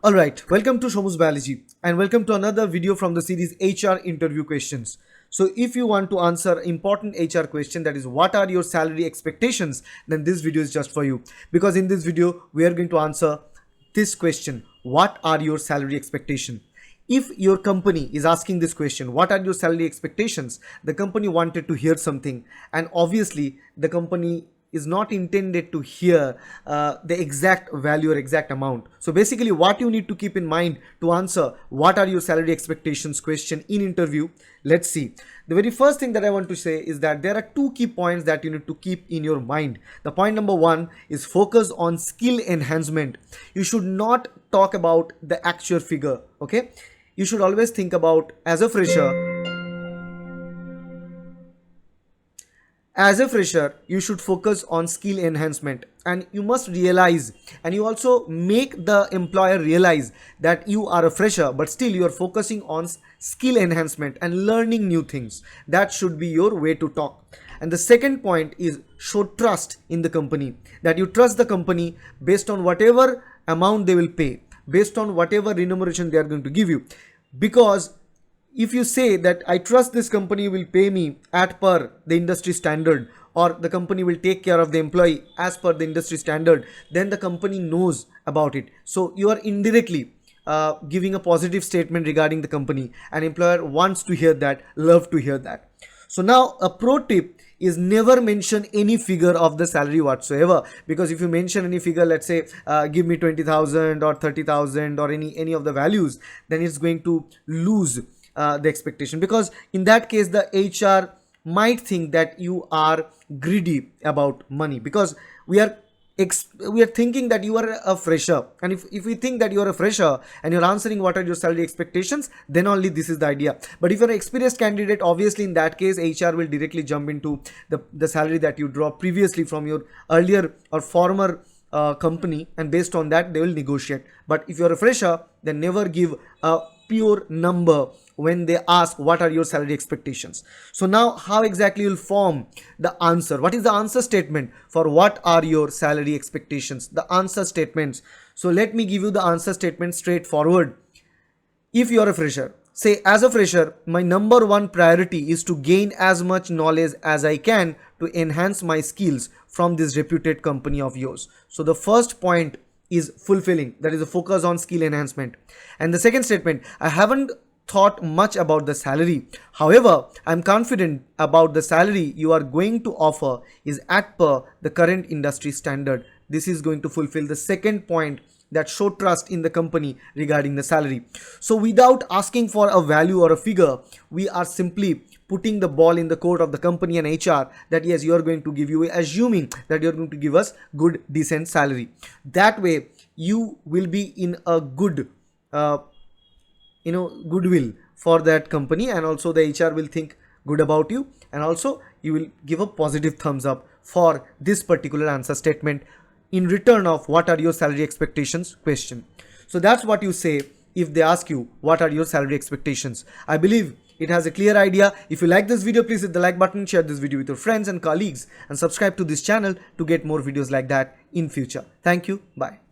Alright, welcome to Shomu's Biology and welcome to another video from the series HR interview questions. So if you want to answer important HR question, that is what are your salary expectations, then this video is just for you. Because in this video, we are going to answer this question, what are your salary expectations? If your company is asking this question, what are your salary expectations? The company wanted to hear something, and obviously the company is not intended to hear the exact value or exact amount. So basically what you need to keep in mind to answer what are your salary expectations question in interview, let's see. The very first thing that I want to say is that there are two key points that you need to keep in your mind. The point number one is focus on skill enhancement. You should not talk about the actual figure, okay? You should always think about as a fresher, you should focus on skill enhancement, and you must realize, and you also make the employer realize that you are a fresher, but still you are focusing on skill enhancement and learning new things. That should be your way to talk. And the second point is show trust in the company, that you trust the company based on whatever amount they will pay, based on whatever remuneration they are going to give you. Because if you say that I trust this company will pay me at per the industry standard, or the company will take care of the employee as per the industry standard, then the company knows about it. So you are indirectly giving a positive statement regarding the company, and employer wants to hear that, love to hear that. So now a pro tip is never mention any figure of the salary whatsoever, because if you mention any figure, let's say give me 20,000 or 30,000 or any of the values, then it's going to lose the expectation, because in that case the HR might think that you are greedy about money, because we are thinking that you are a fresher, and if we think that you are a fresher and you're answering what are your salary expectations, then only this is the idea. But if you're an experienced candidate, obviously in that case HR will directly jump into the salary that you draw previously from your earlier or former company, and based on that they will negotiate. But if you're a fresher, then never give a pure number when they ask what are your salary expectations. So now how exactly you'll form the answer? What is the answer statement for what are your salary expectations? The answer statements. So let me give you the answer statement straightforward. If you are a fresher, say as a fresher, my number one priority is to gain as much knowledge as I can to enhance my skills from this reputed company of yours. So the first point is fulfilling, that is a focus on skill enhancement. And the second statement, I haven't thought much about the salary. However, I'm confident about the salary you are going to offer is at per the current industry standard. This is going to fulfill the second point, that show trust in the company regarding the salary. So without asking for a value or a figure, we are simply putting the ball in the court of the company and HR that yes, you are going to give you, assuming that you're going to give us good decent salary. That way you will be in a good goodwill for that company, and also the HR will think good about you, and also you will give a positive thumbs up for this particular answer statement in return of what are your salary expectations question. So that's what you say if they ask you what are your salary expectations. I believe it has a clear idea. If you like this video, please hit the like button, share this video with your friends and colleagues, and subscribe to this channel to get more videos like that in future. Thank you. Bye.